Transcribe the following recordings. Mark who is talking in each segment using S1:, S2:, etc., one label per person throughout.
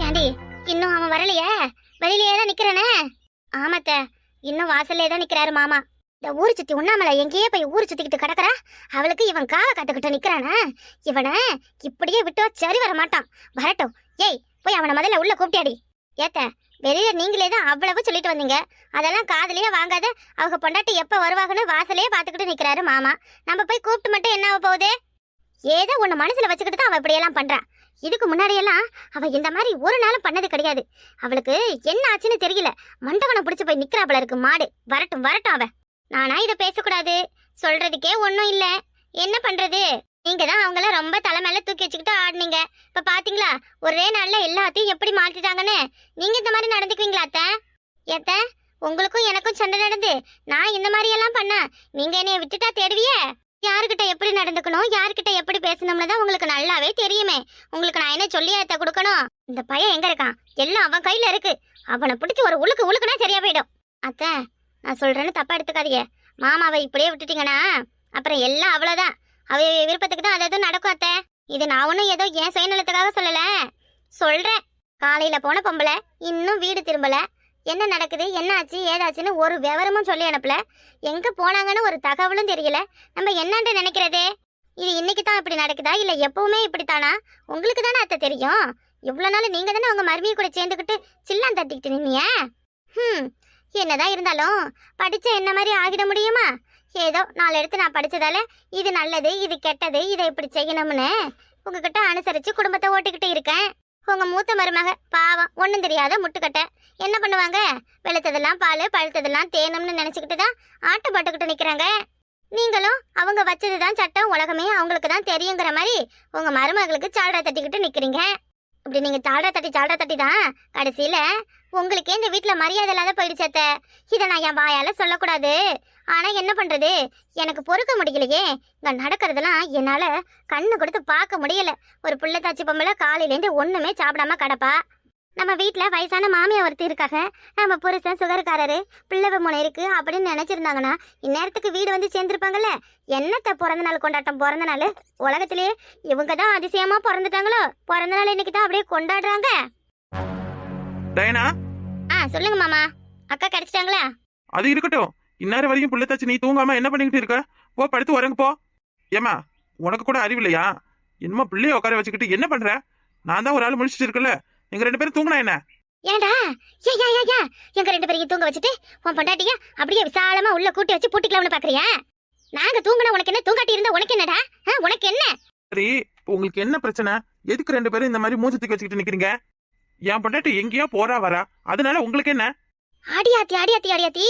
S1: ஏண்டி இன்னும் அவன் வரலையே? வெளியிலேயே தான் நிக்கிறானே? ஆமாத்த, இன்னும் வாசல்லே தான் நிக்கிறாரு மாமா. இந்த ஊரு சுத்தி உண்ணாமல எங்கேயே போய் ஊரு சுத்திக்கிட்டு கிடக்குறா. அவளுக்கு இவன் காவ கத்துக்கிட்டு நிக்கிறானா? இவனை இப்படியே விட்டா சரி வர மாட்டான். வரட்டும். ஏய், போய் அவனை முதல்ல உள்ள கூப்பிட்டியாடி. ஏத்த, வெளியில நீங்களே தான் அவ்வளவு சொல்லிட்டு வந்தீங்க, அதெல்லாம் காதுலயே வாங்காத. அவங்க பொண்டாட்டி எப்ப வருவாங்கன்னு வாசலையே பாத்துக்கிட்டு நிக்கிறாரு மாமா. நம்ம போய் கூப்பிட்டு மட்டும் என்ன ஆக போகுது? ஏதோ உன்னை மனசுல வச்சுக்கிட்டு தான் அவ இப்படியெல்லாம் பண்றா. இதுக்கு முன்னாடியெல்லாம் அவ இந்த மாதிரி ஒரு நாளும் பண்ணது கிடையாது. அவளுக்கு என்ன ஆச்சுன்னு தெரியல, மண்டபனம் பிடிச்சு போய் நிக்கிறாப்புல இருக்கு மாடு. வரட்டும் வரட்டும். அவ நானா இதை பேசக்கூடாது, சொல்றதுக்கே ஒன்றும் இல்லை. என்ன பண்றது? நீங்க தான் அவங்கள ரொம்ப தலை மேல தூக்கி வச்சுக்கிட்டு ஆடுனீங்க. இப்ப பாத்தீங்களா ஒரே நாள்ல எல்லாத்தையும் எப்படி மாத்திட்டாங்கன்னு? நீங்க இந்த மாதிரி நடந்துக்குவீங்களா அத்தை? ஏத்த, உங்களுக்கும் எனக்கும் சண்டை நடந்து நான் இந்த மாதிரி எல்லாம் பண்ண நீங்க என்னைய விட்டுட்டா தேடுவியே? யாருக்கிட்ட எப்படி நடந்துக்கணும், யாருக்கிட்ட எப்படி பேசணும்னு தான் உங்களுக்கு நல்லாவே தெரியுமே. உங்களுக்கு நான் என்ன சொல்லி ஏத்த கொடுக்கணும்? இந்த பையன் எங்க இருக்கான்? எல்லாம் அவன் கையில இருக்கு. அவனை பிடிச்சி ஒரு உழுக்கு உழுக்குனா சரியா போயிடும். அத்தை, நான் சொல்றேன்னு தப்பா எடுத்துக்காதீங்க. மாமாவை இப்படியே விட்டுட்டீங்கன்னா அப்புறம் எல்லாம் அவ்வளவுதான். அவ விருப்பத்துக்கு தான் அது நடக்கும் அத்தை. இது நான் ஒன்னும் ஏதோ என் சுயநலத்துக்காக சொல்லல, சொல்றேன். காலையில போன பொம்பளை இன்னும் வீடு திரும்பல. என்ன நடக்குது, என்ன ஆச்சு, ஏதாச்சுன்னு ஒரு விவரமும் சொல்லி அனுப்பல. எங்க போனாங்கன்னு ஒரு தகவலும் தெரியல. நம்ம என்னன்னு நினைக்கிறது? இது இன்னைக்கு தான் இப்படி நடக்குதா இல்ல எப்பவுமே இப்படித்தானா? உங்களுக்கு தானே அத்தை தெரியும். இவ்வளவு நாள் நீங்க தானே உங்க மருமையை கூட சேர்ந்துக்கிட்டு சில்லான் தட்டிக்கிட்டு நின்னீங்க. என்னதான் இருந்தாலும் படிச்ச என்ன மாதிரி ஆகிட முடியுமா? ஏதோ 4 எடுத்து நான் படிச்சதால இது நல்லது இது கெட்டது இதை இப்படி செய்யணும்னு உங்ககிட்ட அனுசரிச்சு குடும்பத்தை ஓட்டிக்கிட்டு இருக்கேன். உங்க மூத்த மருமக பாவம், ஒன்றும் தெரியாத முட்டுக்கட்டை. என்ன பண்ணுவாங்க? வெளுத்ததெல்லாம் பால், பழுத்ததெல்லாம் தேனும்னு நினைச்சுக்கிட்டு தான் ஆட்டை போட்டுக்கிட்டு நிக்கிறாங்க. நீங்களும் அவங்க வச்சதுதான் சட்டம், உலகமே அவங்களுக்கு தான் தெரியுங்கிற மாதிரி உங்க மருமகளுக்கு சால்ரா தட்டிக்கிட்டு நிக்கிறீங்க. இப்படி நீங்க சால்ரா தட்டி தான் கடைசியில உங்களுக்கே இந்த வீட்டுல மரியாதை இல்லாத போயிடுச்சத்த. இதை நான் என் வாயால சொல்லக்கூடாது, ஆனா என்ன பண்றது, எனக்கு பொறுக்க முடியலையே. இங்க நடக்கிறதெல்லாம் என்னால கண்ணு கொடுத்து பார்க்க முடியல. ஒரு பிள்ளைத்தாச்சி பொம்பளை காலையிலேருந்து ஒண்ணுமே சாப்பிடாம கிடப்பா. நம்ம வீட்டுல வயசான மாமியா ஒருத்தி இருக்காங்க, நம்ம புருஷன் சுகர்காரரு, பிள்ளை மூணு இருக்கு அப்படின்னு நினைச்சிருந்தாங்கன்னா இந்நேரத்துக்கு வீடு வந்து சேர்ந்துருப்பாங்கல்ல. என்னத்த பிறந்த நாள் கொண்டாட்டம்? பிறந்த நாள் உலகத்திலேயே இவங்க தான் அதிசயமா பிறந்துட்டாங்களோ. பிறந்த நாள் இன்னைக்கு தான் அப்படியே கொண்டாடுறாங்க. சொல்லுங்க மாமா. அக்கா கிடைச்சிட்டாங்களா?
S2: அது இருக்கட்டும். இந்நேரம் வரைக்கும் பிள்ளைத்தாச்சு நீ தூங்காம என்ன பண்ணிக்கிட்டு இருக்க? போ படுத்து வரங்க போ. ஏமா, உனக்கு கூட அறிவில்லையா? என்னமா பிள்ளைய உட்கார வச்சுக்கிட்டு என்ன பண்ற? நான் தான் ஒரு ஆள் முடிச்சிட்டு இருக்கல. எங்க 2 பேரும் தூங்கினா என்ன?
S1: ஏண்டா எங்க 2 பேரையும் தூங்க வச்சுட்டு உன் பொண்டாட்டிய அப்படியே விசாலமா உள்ள கூட்டி வச்சு பூட்டிக்கலாம்னு பாக்குறியா? நாங்க தூங்கினா உனக்கு என்ன? தூங்காட்டி இருந்தா உனக்கு என்னடா? உனக்கு என்ன?
S2: சரி, உங்களுக்கு என்ன பிரச்சனை? எதுக்கு 2 பேரும் இந்த மாதிரி மூஞ்சி தூக்கி வச்சுக்கிட்டு நிக்கிறீங்க? என் பொண்டாட்டி எங்கேயோ போறா வரா, அதனால உங்களுக்கு என்ன?
S1: அடியாத்தி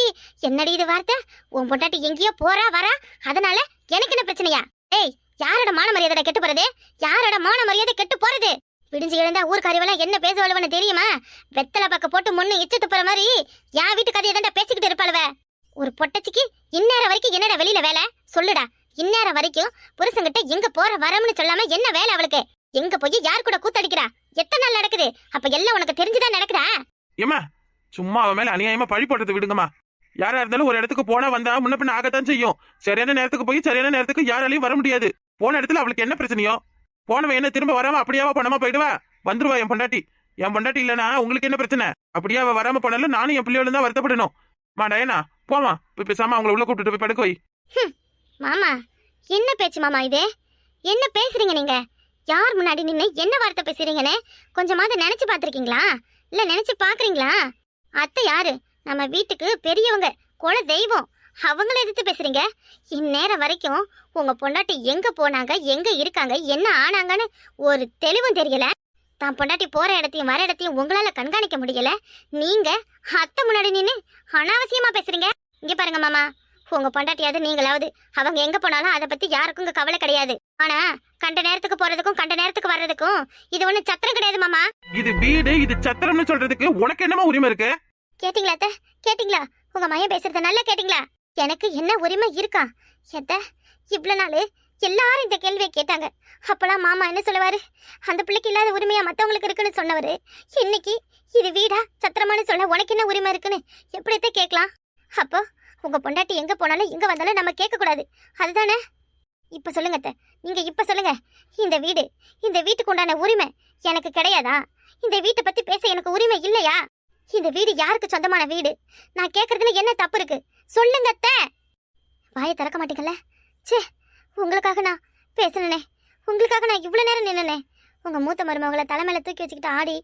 S1: என்னடி இது வார்த்தை? உன் பொண்டாட்டி எங்கேயோ போறா வரா அதனால எனக்கு என்ன பிரச்சனையா? ஏய், யாரோட மான மரியாதை கெட்டு போறது? யாரோட மான மரியாதை கெட்டு போறது? விடிஞ்சு எழுந்தா ஊர்க்காரிவெல்லாம் என்ன பேசுவாளுவன்னு தெரியுமா? வெத்தலை பக்க போட்டு முன்னு இச்சத்து போற மாதிரி என் வீட்டு கதையை தாண்டா பேசிக்கிட்டு இருப்பாளுவ. ஒரு பொட்டச்சிக்கு இந்நேரம் வரைக்கும் என்னடா வெளியில வேலை? சொல்லுடா. இந்நேரம் வரைக்கும் புருஷங்கிட்ட எங்க போற வரம்னு சொல்லாம என்ன வேலை அவளுக்கு? எங்க போய் யார் கூட கூத்தடிக்கிறா? எத்தனை நாள் நடக்குது? அப்ப எல்லாம் உனக்கு தெரிஞ்சுதான் நடக்குதா?
S2: ஏமா, சும்மா அவன் மேல அநியாயமா பழி போடுறது விடுங்கம்மா. யாரா இருந்தாலும் ஒரு இடத்துக்கு போனா வந்தா முன்ன பின்ன ஆகத்தான் செய்யும். சரியான நேரத்துக்கு போய் சரியான நேரத்துக்கு யாராலையும் வர முடியாது. போன இடத்துல அவளுக்கு என்ன பிரச்சனையோ? போனவன் என்ன திரும்ப வராம அப்படியாவா பணமா போயிடுவா? வந்துருவா என் பொண்டாட்டி. என் பொண்டாட்டி இல்லனா உங்களுக்கு என்ன பிரச்சனை? அப்படியே அவ வராம போனாலும் நானும் என் பிள்ளையோட தான் வருத்தப்படணும். டயனா, போமா போய் பேசாம அவங்கள உள்ள கூப்பிட்டு போய் படுக்க வை.
S1: மாமா, என்ன பேச்சு மாமா இது? என்ன பேசுறீங்க நீங்க? யார் முன்னாடி நின்னு என்ன வார்த்தை பேசுறீங்கன்னு கொஞ்சமாவது நினைச்சு பாத்திருக்கீங்களா? இல்ல நினைச்சு பாக்குறீங்களா? அத்தை யாரு? நம்ம வீட்டுக்கு பெரியவங்க, குல தெய்வம். அவங்கள எதிர்த்து பேசுறீங்க? இந்நேரம் வரைக்கும் உங்க பொண்டாட்டி எங்க போனாங்க, எங்க இருக்காங்க, என்ன ஆனாங்கன்னு ஒரு தெளிவும் தெரியல. தான் பொண்டாட்டி போற இடத்தையும் வர இடத்தையும் உங்களால கண்காணிக்க முடியல. நீங்க அத்தை முன்னாடி நின்னு அனாவசியமா பேசுறீங்க. இங்க பாருங்க மாமா, உங்க பொண்டாட்டியாவது நீங்களாவது அவங்க எங்க போனாலும் அதை பத்தி யாருக்கும் இங்க கவலை கிடையாது. ஆனா கண்ட நேரத்துக்கு போறதுக்கும் கண்ட நேரத்துக்கு வர்றதுக்கும் இது ஒண்ணு சத்திரம் கிடையாது மாமா.
S2: இது வீடு, இது சத்திரம்னு சொல்றதுக்கு உனக்கு என்னமா உரிமை இருக்கு?
S1: கேட்டீங்களா அத்தை? கேட்டீங்களா? உங்க மையம் பேசுறத நல்லா கேட்டீங்களா? எனக்கு என்ன உரிமை இருக்கா? எத்த இவ்வளவு நாள் எல்லாரும் இந்த கேள்வியை கேட்டாங்க. அப்பெல்லாம் மாமா என்ன சொல்லுவாரு? அந்த பிள்ளைக்கு இல்லாத உரிமையா மத்தவங்களுக்கு இருக்குன்னு சொன்னவரு, இன்னைக்கு இது வீடா சத்திரமானு சொல்ல உனக்கு என்ன உரிமை இருக்குன்னு எப்படித்தான் கேட்கலாம்? அப்போ உங்க பொண்டாட்டி எங்க போனாலும் எங்க வந்தாலும் நம்ம கேட்க கூடாது, அதுதானே? இப்ப சொல்லுங்க அத்தை, நீங்க இப்ப சொல்லுங்க, இந்த வீட்டுக்கு உண்டான உரிமை எனக்கு கிடையாதா? இந்த வீட்டை பத்தி பேச எனக்கு உரிமை இல்லையா? இந்த வீடு யாருக்கு சொந்தமான வீடு? நான் கேக்குறதுல என்ன தப்பு இருக்கு? சொல்லுங்க அத்தை. வாயை திறக்க மாட்டீங்கல்ல? ச்சே, உங்களுக்காக நான் பேசணனே, உங்களுக்காக நான் இவ்வளவு நேரம் நின்னனே. உங்க மூத்த மருமகளை தலைமையில தூக்கி வச்சுக்கிட்டு ஆடி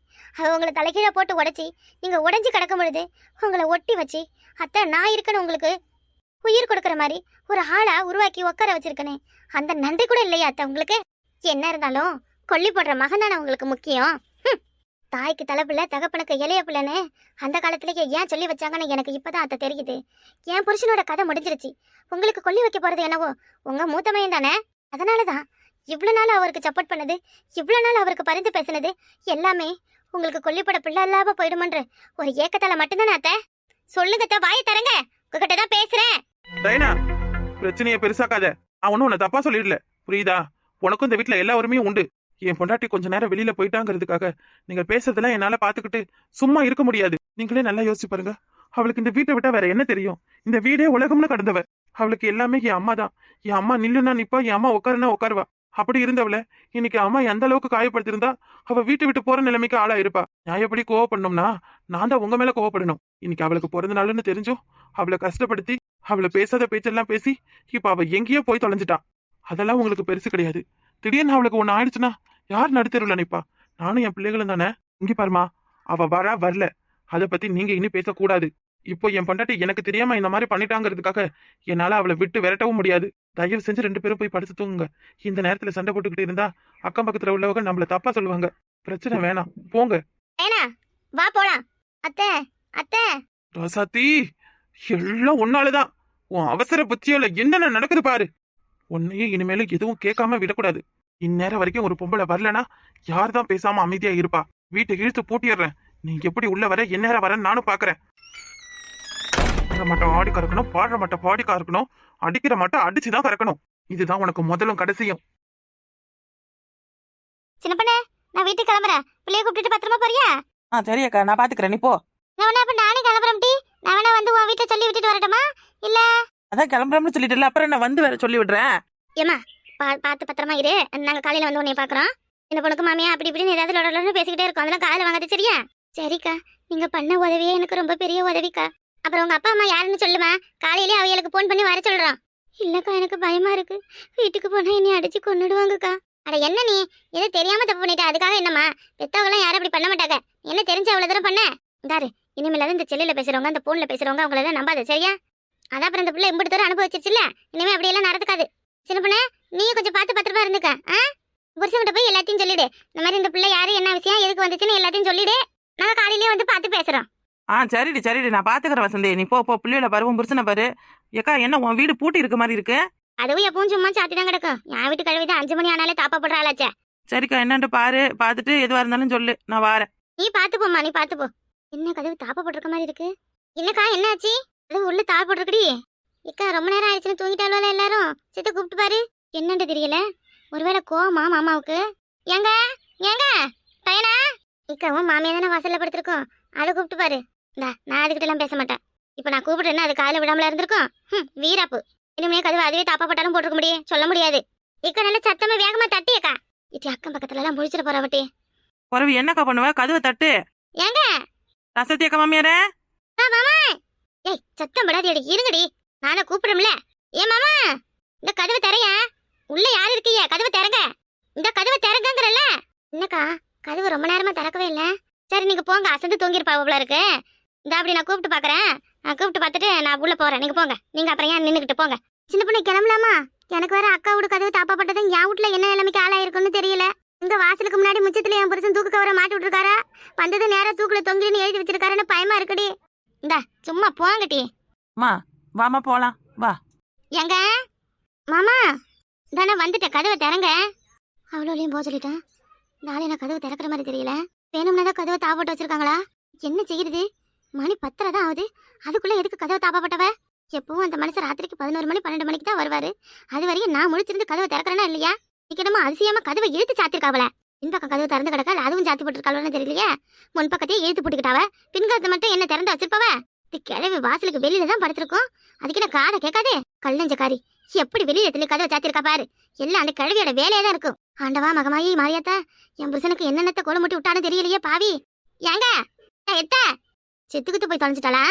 S1: உங்களை தலைகீழ போட்டு உடைச்சி நீங்க உடைஞ்சு கிடக்கும் பொழுது உங்களை ஒட்டி வச்சு அத்தை நான் இருக்கேன்னு உங்களுக்கு உயிர் கொடுக்குற மாதிரி ஒரு ஆளா உருவாக்கி உட்கார வச்சிருக்கனே, அந்த நன்றி கூட இல்லையா அத்தை உங்களுக்கு? என்ன இருந்தாலும் கொல்லி போடுற மகன் தானே உங்களுக்கு முக்கியம். தாய்க்கு தலைப்பில்ல தகப்பனுக்கு இளைய பிள்ளைன்னு அந்த காலத்திலேயே ஏன் சொல்லி வச்சாங்கன்னு எனக்கு இப்பதான் அத்தை தெரியுது. என் புருஷனோட கதை முடிஞ்சிருச்சு. உங்களுக்கு கொல்லி வைக்க போறது என்னவோ உங்க மூத்த மகன் தானே. அதனாலதான் இவ்வளவு நாள் அவருக்கு சப்போர்ட் பண்ணது, இவ்வளவு நாள் அவருக்கு பரிந்து பேசினது எல்லாமே உங்களுக்கு கொல்லிப்பட பிள்ளை இல்லாம போயிடுமன்ற ஒரு ஏக்கத்தால மட்டும்தானே அத்தை. சொல்லுங்க அத்தை, வாயை தரங்க, உங்ககிட்ட தான் பேசுறேன்.
S2: டைனா, பிரச்சனையை பெருசாக்காத. அவனும் உன்னை தப்பா சொல்லிடல, புரியுதா? உனக்கும் இந்த வீட்டுல எல்லா உரிமையும் உண்டு. என் பொண்டாட்டி கொஞ்ச நேரம் வெளியில போயிட்டாங்கிறதுக்காக நீங்க பேசுறதெல்லாம் என்னால பாத்துக்கிட்டு சும்மா இருக்க முடியாது. நீங்களே நல்லா யோசிச்சு பாருங்க. அவளுக்கு இந்த வீட்டை விட்டா வேற என்ன தெரியும்? இந்த வீடே உலகம்னு கடந்தவ. அவளுக்கு எல்லாமே என் அம்மா தான். என் அம்மா நில்லுன்னா நிப்பா, என் அம்மா உட்காருன்னா உட்காருவா. அப்படி இருந்தவள இன்னைக்கு அம்மா எந்த அளவுக்கு காயப்படுத்திருந்தா அவ வீட்டை விட்டு போற நிலைமைக்கு ஆளா இருப்பா. நான் எப்படி கோவப்படணும்னா நான் தான் உங்க மேல கோவப்படணும். இன்னைக்கு அவளுக்கு பிறந்த நாளுன்னு தெரிஞ்சும் அவளை கஷ்டப்படுத்தி அவளை பேசாத பேச்செல்லாம் பேசி இப்ப அவ எங்கேயோ போய் தொலைஞ்சிட்டான். அதெல்லாம் உங்களுக்கு பெருசு கிடையாது. திடீர்னு அவளுக்கு ஒண்ணு ஆயிடுச்சுன்னா யார் நடுத்தருவில் நினைப்பா? நானும் என் பிள்ளைகளும் தானே. இங்க பாருமா, அவ வரல, அதை பத்தி நீங்க இனி பேசக்கூடாது. இப்போ என் பொண்டாட்டி எனக்கு தெரியாம இந்த மாதிரி பண்ணிட்டாங்கிறதுக்காக என்னால அவளை விட்டு விரட்டவும் முடியாது. தயவு செஞ்சு 2 பேரும் போய் படுத்து தூங்குங்க. இந்த நேரத்துல சண்டை போட்டுக்கிட்டு இருந்தா அக்கம் பக்கத்துல உள்ளவங்க நம்மள தப்பா சொல்லுவாங்க. பிரச்சனை வேணாம், போங்க.
S1: வா போலாம். அத்தை அத்தை.
S2: ராசாத்தி, எல்லாம் உன்னாலதான். உன் அவசர புத்தியோல என்னென்ன நடக்குது பாரு. உன்னையும் இனிமேல எதுவும் கேட்காம விடக்கூடாது. இந்நேரம் வரைக்கும் ஒரு பொம்பளை வரலனா யார் தான் பேசாம அமைதியா இருப்பா? வீட்டை இழுத்து பூட்டிடுறேன். நீ எப்படி உள்ள வர, என்ன வரன்னு நானும் பாக்குறேன். மட்டும் ஆடி கறக்கணும், பாடுற மட்டும் பாடி கறக்கணும், அடிக்கிற மட்டும் அடிச்சுதான் கறக்கணும். இதுதான் உனக்கு முதலும் கடைசியும்.
S1: சின்ன பண்ணே, நான் வீட்டுக்கு கிளம்புறேன். பிள்ளைய கூப்பிட்டு பத்திரமா போறியா?
S3: சரி அக்கா, நான் பாத்துக்கிறேன், நீ போ.
S1: நானே கிளம்புறேன் டி. நான் வேணா வந்து உன் வீட்டை சொல்லி விட்டுட்டு வரட்டுமா? இல்ல
S3: அதான் கிளம்புறோம்னு சொல்லிட்டு அப்புறம் நான் வந்து வேற சொல்லி விடுறேன்.
S1: ஏமா பார்த்து பத்திரமா இரு. நாங்க காலையில வந்து உன்னை பாக்குறோம். என்ன பொண்ணுக்கு மாமியா அப்படி இப்படின்னு ஏதாவது லொடலொடன்னு பேசிக்கிட்டே இருக்கோம். அதெல்லாம் காலையில வாங்காது, சரியா? சரிக்கா, நீங்க பண்ண உதவியே எனக்கு ரொம்ப பெரிய உதவிக்கா. அப்புறம் உங்க அப்பா அம்மா யாருன்னு சொல்லுமா? காலையிலே அவைகளுக்கு போன் பண்ணி வர சொல்றான். இல்லக்கா, எனக்கு பயமா இருக்கு. வீட்டுக்கு போனா என்னை அடிச்சு கொன்னுடுவாங்கக்கா. அட என்ன நீ ஏதோ தெரியாம தப்பு பண்ணிட்ட, அதுக்காக என்னம்மா? பெத்தவங்களாம் யாரும் அப்படி பண்ண மாட்டாங்க. என்ன தெரிஞ்சு அவ்வளவு தூரம் பண்ண? இந்தாரு, இனிமேல இந்த செல்லுல பேசுறவங்க, அந்த போன்ல பேசுறவங்க அவங்களெல்லாம் நம்பாத, சரியா? அதான் அப்புறம் இந்த பிள்ளை இம்புட்டு தூரம் அனுபவிச்சிருச்சுல்ல, இனிமே அப்படியெல்லாம் நடந்துக்காது. சின்ன பொண்ணு, நீ கொஞ்சம் பார்த்து பத்திரமா இருந்துக்க. புருஷன்கிட்ட போய் எல்லாத்தையும் சொல்லிடு. இந்த மாதிரி இந்த பிள்ளை யாரு, என்ன விஷயம், எதுக்கு வந்துச்சுன்னு எல்லாத்தையும் சொல்லிடு. நாங்க காலையிலேயே வந்து பார்த்து பேசுறோம்.
S3: சரிடி, நான் பாத்துக்கிறேன் வசந்தி. நீ போ பிள்ளையோட பாரு, உன் புருஷனை பாரு. ஏக்கா, என்ன உன் வீடு பூட்டி இருக்க மாதிரி இருக்கு?
S1: அதுவும் எப்பவும் சும்மா சாத்தி தான் கிடக்கும். என் வீட்டு கழுவிதான் 5 மணி ஆனாலே தாப்பா போடுற ஆளாச்சே.
S3: சரிக்கா, என்னன்ட்டு பாரு, பாத்துட்டு எதுவா இருந்தாலும் சொல்லு, நான் வாரேன்.
S1: நீ பாத்து போம்மா, நீ பாத்து போ. என்ன கதவு தாப்பா போட்டிருக்க மாதிரி இருக்கு? இல்லக்கா, என்ன ஆச்சு? அது உள்ள தாப்பா போட்டிருக்கடி. இக்கா, ரொம்ப நேரம் ஆயிடுச்சுன்னு தூங்கிட்டாலும் எல்லாரும். சித்த கூப்பிட்டு பாரு. என்னன்னு தெரியல, ஒருவேளை கோவமா மாமாவுக்கு? ஏங்க ஏங்க பையனா? இக்காவும் மாமியா தானே வாசல்ல படுத்திருக்கோம். அதை கூப்பிட்டு பாரு. நான் அதுக்கிட்ட எல்லாம் பேச மாட்டேன். இப்ப நான் கூப்பிடுறேன்னா அது காலைல விடாமல இருந்திருக்கும். வீராப்பு. இனிமே கதவு அதுவே தாப்பா போட்டாலும் போட்டுக்க முடியும், சொல்ல முடியாது. இக்கா, நல்ல சத்தமா வேகமா தட்டி அக்கா. இட்டி அக்கம் பக்கத்துல எல்லாம் முடிச்சிட போறா வட்டி.
S3: குறவு என்னக்கா பண்ணுவ? கதவை தட்டு.
S1: ஏங்க
S3: ரசத்தி அக்கா மாமியாரே.
S1: மாமா, ஏய் சத்தம் படாதி, அடி இருங்கடி, நானே கூப்பிடுறோம்ல. ஏ மாமா, இந்த கதவை திறங்க. உள்ள யாரு இருக்கீங்க? கதவை திறங்க. இந்த கதவை திறங்கங்கறல. என்னக்கா, கதவு ரொம்ப நேரமா திறக்கவே இல்ல. சரி நீங்க போங்க, அசந்து தூங்கிருப்பா போல இருக்கு. இந்த அப்படி நான் கூப்பிட்டு பாக்குறேன். நான் கூப்பிட்டு பார்த்துட்டு நான் உள்ள போறேன். நீங்க போங்க. நீங்க அப்புறம் ஏன் நின்னுக்கிட்டு போங்க. சின்ன பொண்ணு கிளம்பலாமா? எனக்கு வேற அக்கா வீடு கதவு தாப்பாப்பட்டதும் என் வீட்டுல என்ன நிலைமைக்கு ஆளாயிருக்குன்னு தெரியல. இந்த வாசலுக்கு முன்னாடி முச்சத்துல என் புருஷன் தூக்கு கவரை மாட்டி விட்டுருக்காரா, வந்தது நேரம் தூக்குல தொங்கின்னு எழுதி வச்சிருக்காருன்னு பயமா இருக்குடி. இந்த சும்மா போங்கட்டி.
S3: வாமா போலாம், வா.
S1: எங்க மாமா தானே வந்துட்டேன், கதவை திறங்க. அவ்வளோலையும் போக சொல்லிட்டேன். நாளை நான் கதவை திறக்கிற மாதிரி தெரியல. வேணும்னா தான் கதவை தாப்பட்டு வச்சிருக்காங்களா? என்ன செய்யுது? மணி 10 தான் ஆகுது. அதுக்குள்ள எதுக்கு கதவை தாப்பப்பட்டவ? எப்பவும் அந்த மனுஷன் ராத்திரிக்கு 11 மணி 12 மணிக்கு தான் வருவாரு. அது வரைக்கும் நான் முழிச்சிருந்து கதவை திறக்கிறேன்னா இல்லையா? நிக்கணுமா அதிசயமா கதவை இழுத்து சாத்திருக்காவல. பின்பக்கம் கதவு திறந்து கிடக்கா, அதுவும் சாத்தி போட்டுருக்காளன்னு தெரியலையே. முன் பக்கத்தையே இழுத்து போட்டுக்கிட்டாவ, பின்காலத்தை மட்டும் என்ன திறந்து வச்சிருப்பவ. இது கிழவி வாசலுக்கு வெளியில தான் படுத்திருக்கோம். அதுக்கு நான் காதை கேட்காதே. கல்லஞ்சக்காரி எப்படி வெளியில கதவை சாத்திருக்கா பாரு. எல்லாம் அந்த கழுவியோட வேலையா தான் இருக்கும். ஆண்டவா மகமாயி மாரியாத்தா, என் புருஷனுக்கு என்னென்னத்த கோலம் முட்டி விட்டான்னு தெரியலையே பாவி. ஏங்க எத்த செத்துக்கிட்டு போய் தொலைஞ்சிட்டாளா?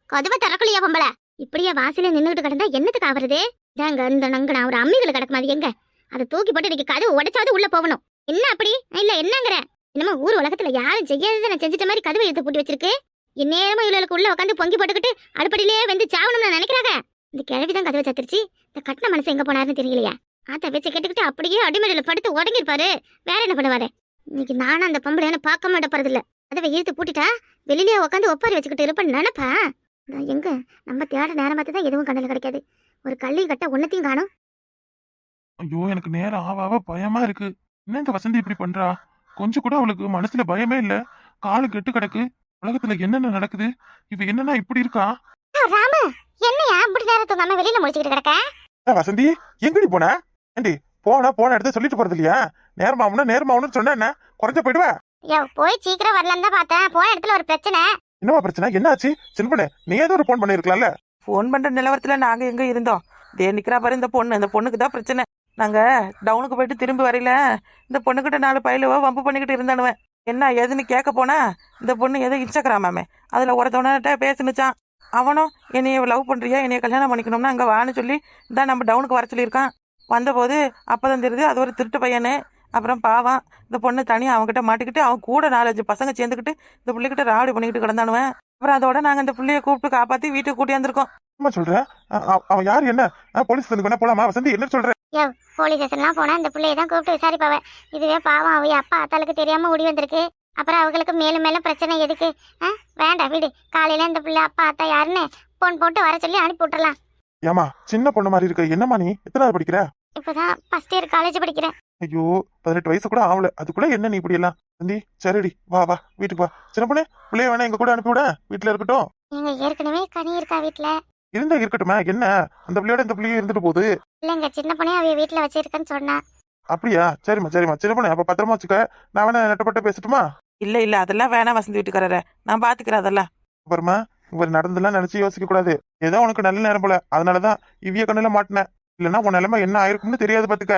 S1: கதவை திறக்கலையா பொம்பள? இப்படியே வாசல நின்னுகிட்டு கிடந்தா என்னத்துக்கு ஆவறது? இதாங்க இந்த நங்கனா ஒரு அம்மிகளை கிடக்குமா, அது எங்க? அதை தூக்கி போட்டு இன்னைக்கு கதவு உடைச்சாவது உள்ள போகணும். என்ன அப்படி இல்ல என்னங்கிற? என்னமோ ஊர் உலகத்துல யாரும் செய்யாததை நான் செஞ்சிட்ட மாதிரி கதவை எடுத்து பூட்டி வச்சிருக்கு. இந்நேரமும் இவளுக்கு உள்ள உட்காந்து பொங்கி போட்டுக்கிட்டு அடுப்படியிலேயே வந்து சாவணும்னு நினைக்கிறாங்க. இந்த கிழவிதான் கதவை சத்திருச்சு. இந்த கட்டின மனசு எங்க போனாருன்னு தெரியலையா? ஆத்த வச்சு கேட்டுக்கிட்டு அப்படியே அடிமடியில படுத்து உடங்கிருப்பாரு. வேற என்ன பண்ணுவாரு? இன்னைக்கு நானும் அந்த பொம்பளையான பார்க்க மாட்ட போறது இல்ல. கதவை இழுத்து பூட்டிட்டா வெளியிலேயே உட்காந்து ஒப்பாரி வச்சுக்கிட்டு இருப்பேன்னு நினைப்பா. எங்க நம்ம தேட நேரம் பார்த்து தான் எதுவும் கண்ணில் கிடைக்காது. ஒரு கள்ளி கட்ட ஒன்னத்தையும் காணும்.
S2: ஐயோ எனக்கு நேரம் ஆவாவ பயமா இருக்கு. என்ன இந்த வசந்தி இப்படி பண்றா? கொஞ்சம் கூட அவளுக்கு மனசுல பயமே இல்ல. காலு கெட்டு கிடக்கு. உலகத்துல என்னென்ன நடக்குது? இவ என்னன்னா இப்படி இருக்கா?
S1: ராமு என்னையா இப்படி நேரம் தூங்காம வெளியில முடிச்சுக்கிட்டு கிடக்க?
S2: வசந்தி எங்கடி போன? ஏண்டி போன இடத்த சொல்லிட்டு போறது இல்லையா? நேரமாவுன்னு சொன்ன என்ன குறைஞ்ச போயிடுவா?
S1: போய் சீக்கிரம் வரலான்னு தான் பார்த்தேன். போன இடத்துல ஒரு பிரச்சனை.
S2: என்னவா பிரச்சனை? என்னாச்சு? சின்ன நீ ஏதோ ஒரு போன் பண்ணிருக்கலாம்ல.
S3: ஃபோன் பண்ற நிலவரத்துல நாங்க எங்க இருந்தோம்? நிக்கிறா பாரு இந்த பொண்ணுக்கு தான் பிரச்சனை. நாங்க டவுனுக்கு போயிட்டு திரும்பி வரையில இந்த பொண்ணுகிட்ட 4 பயிலுவோ வம்பு பண்ணிக்கிட்டு இருந்தானுவேன். என்ன ஏதுன்னு கேட்க போனா இந்த பொண்ணு ஏதோ இன்ஸ்டாகிராமாமே அதுல ஒருத்தவன்கிட்ட பேசுனுச்சான். அவனும் என்னைய லவ் பண்றியா, என்னைய கல்யாணம் பண்ணிக்கணும்னா அங்க வான்னு சொல்லி தான் நம்ம டவுனுக்கு வர சொல்லியிருக்கான். வந்தபோது அப்பதான் தெரியுது அது ஒரு திருட்டு பையனு. அப்புறம் பாவம் இந்த பொண்ணு தனியாக அவங்ககிட்ட மாட்டிக்கிட்டு அவன் கூட 4-5 பசங்க சேர்ந்துக்கிட்டு இந்த பிள்ளைகிட்ட ராவடி பண்ணிக்கிட்டு கிடந்தானுவேன். அப்புறம் அதோட நாங்கள் இந்த பிள்ளைய கூப்பிட்டு காப்பாற்றி வீட்டுக்கு கூட்டியாந்துருக்கோம்.
S2: என்ன சொல்ற? அவன் யாரு? என்ன போலீஸ் ஸ்டேஷனுக்கு போலாமா? வசந்தி என்ன சொல்ற?
S1: போலீஸ் ஸ்டேஷன்லாம் போனா இந்த பிள்ளைய தான் கூப்பிட்டு விசாரிப்பாவ. இதுவே பாவம் அவைய அப்பா அத்தாளுக்கு தெரியாம ஓடி வந்திருக்கு. அப்புறம் அவங்களுக்கு மேலும் மேலும் பிரச்சனை எதுக்கு? வேண்டாம் வீடு. காலையில இந்த பிள்ளை அப்பா அத்தா யாருன்னு போன் போட்டு வர சொல்லி அனுப்பி விட்டுறலாம்.
S2: ஏமா சின்ன பொண்ணு மாதிரி இருக்க. என்னம்மா நீ எத்தனாவது படிக்கிற?
S1: இப்பதான் ஃபர்ஸ்ட் இயர் காலேஜ் படிக்கிறேன்.
S2: ஐயோ 18 வயசு கூட ஆகல. அதுக்குள்ள என்ன நீ இப்படி எல்லாம்? வந்தி சரிடி வா வீட்டுக்கு வா. சின்ன பொண்ணு பிள்ளைய வேணா எங்க கூட அனுப்பி விட. வீட்டுல இருக்கட்டும்.
S1: நீங்க ஏற்கனவே கனி இருக்கா வீட்டுல?
S2: இருந்தா இருக்கட்டுமா? என்ன அந்த பிள்ளையோட இந்த பிள்ளையும் இருந்துட்டு போகுது.
S1: இல்லங்க சின்ன பொண்ணே அவைய வீட்டுல வச்சிருக்கேன்னு சொன்னா.
S2: அப்படியா? சரிம்மா சின்ன பொண்ணு அப்ப பத்திரமா வச்சுக்க. நான் வேணா நெட்டப்பட்ட பேசட்டுமா?
S3: இல்ல அதெல்லாம் வேணாம் வசந்தி வீட்டுக்காரர, நான் பாத்துக்கிறேன் அதெல்லாம்.
S2: பாருமா இவர் நடந்தெல்லாம் நினைச்சு யோசிக்க கூடாது. ஏதோ உனக்கு நல்ல நேரம் போல, அதனாலதான் இவ்விய கண்ணுல மாட்டினேன். இல்லன்னா உன் நிலைமை என்ன ஆயிருக்கும்னு தெரியாது பாத்துக்க.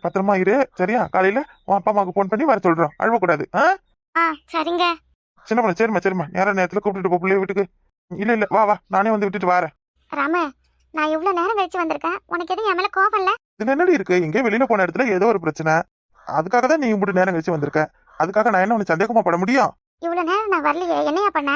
S2: பத்திரமா இரு சரியா? காலையில உன் அப்பா அம்மாவுக்கு போன் பண்ணி வர சொல்றோம். அழுவக்கூடாது.
S1: சரிங்க
S2: சின்ன பொண்ணு. சரிம்மா நேரத்துல கூப்பிட்டுட்டு போ பிள்ளைய வீட்டுக்கு. இல்ல வா நானே வந்து விட்டுட்டு வரேன்.
S1: ராம நான் இவ்வளவு நேரம் கழிச்சு வந்திருக்கேன். உனக்கு எதுவும் என் மேல கோபம் இல்ல?
S2: இது என்னடி இருக்கு? எங்கே வெளியில போன இடத்துல ஏதோ ஒரு பிரச்சனை. அதுக்காக தான் நீ இப்படி நேரம் கழிச்சு வந்திருக்க. அதுக்காக நான் என்ன உனக்கு சந்தேகமா பட முடியும்?
S1: இவ்வளவு நேரம் நான் வரலையே, என்னையா பண்ண?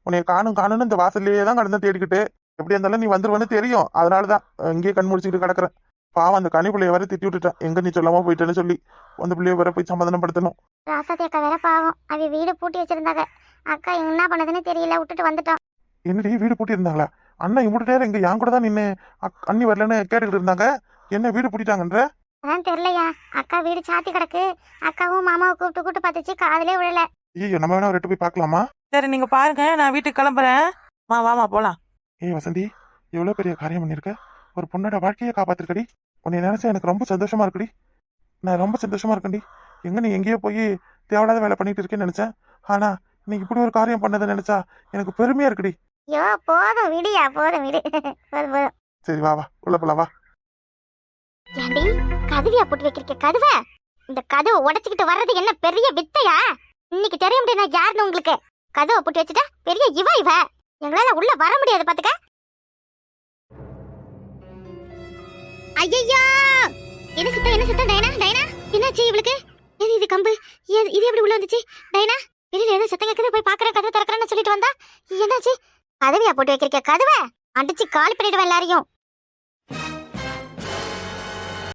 S2: உன்னைய காணும்னு இந்த வாசல்லையே தான் கடந்து தேடிக்கிட்டு. எப்படி இருந்தாலும் நீ வந்துருவன்னு தெரியும். அதனாலதான் இங்கேயே கண் முடிச்சுக்கிட்டு கிடக்குறேன். பாவம் அந்த கனி பிள்ளைய வர திட்டி விட்டுட்டேன். எங்க நீ சொல்லாம போயிட்டேன்னு சொல்லி அந்த பிள்ளைய வர போய் சமாதானப்படுத்தணும்.
S1: ராசாத்தி அக்கா வேற பாவம், அவ வீடு பூட்டி வச்சிருந்தாங்க. அக்கா என்ன பண்ணதுன்னு தெரியல, விட்டுட்டு வந்துட்டோம்.
S2: என்னடி வீடு பூட்டி இருந்தாங்களா? அண்ணா இவ்வளவு நேரம் இங்க என் கூட தான் நின்று அண்ணி வரலன்னு கேட்டுக்கிட்டு இருந்தாங்க. என்ன வீடு பூட்டிட்டாங்கன்ற?
S1: அதான் தெரியலையா. அக்கா வீடு சாத்தி கிடக்கு. அக்காவும் மாமாவை கூப்பிட்டு பார்த்துச்சு, காதலே விழல.
S2: ஐயோ நம்ம வேணா ஒரு எட்டு போய் பார்க்கலாமா?
S3: சரி நீங்க பாருங்க, நான் வீட்டுக்கு கிளம்புறேன். வாமா போலாம்.
S2: வசந்தி எவ்வளவு பெரிய காரியம் பண்ணிருக்க. ஒரு பொண்ணோட வாழ்க்கையை காப்பாத்திருக்கடி. உன்னை நினைச்சா எனக்கு ரொம்ப சந்தோஷமா இருக்குடி. நான் ரொம்ப சந்தோஷமா இருக்கேன்டி. நீ எங்கேயோ போய் தேவையில்லாத வேலை பண்ணிட்டு இருக்கேன்னு நினைச்சேன். ஆனா நீ இப்படி ஒரு காரியம் பண்ணதை நினைச்சா எனக்கு பெருமையா இருக்குடி.
S1: ஐயோ போதும் விடியா, போதும் விடு. போதும்.
S2: சரி வா உள்ள போலாம் வா.
S1: ஏண்டி கதவியா போட்டு வைக்கிறீங்க? கதவை இந்த கதவை உடைச்சுக்கிட்டு வர்றது என்ன பெரிய வித்தையா? இன்னைக்கு தெரிய முடியும் நான் யாருன்னு உங்களுக்கு. கதவை போட்டு வச்சுட்டா பெரிய இவ எங்களால உள்ள வர முடியாது பாத்துக்க. ஐயோ என்ன சித்தா டைனா என்னாச்சு இவளுக்கு? இது கம்பு இது எப்படி உள்ள வந்துச்சு? டைனா வெளியில ஏதோ சத்தம் கேக்குது, போய் பாக்குறேன். கதவை திறக்கிறேன்னு சொல்லிட்டு வந்தா என்னாச்சு? கதவியா போட்டு வைக்கிறீங்க? கதவை அடிச்சு காலி பண்ணிடுவேன் எல்லாரையும்.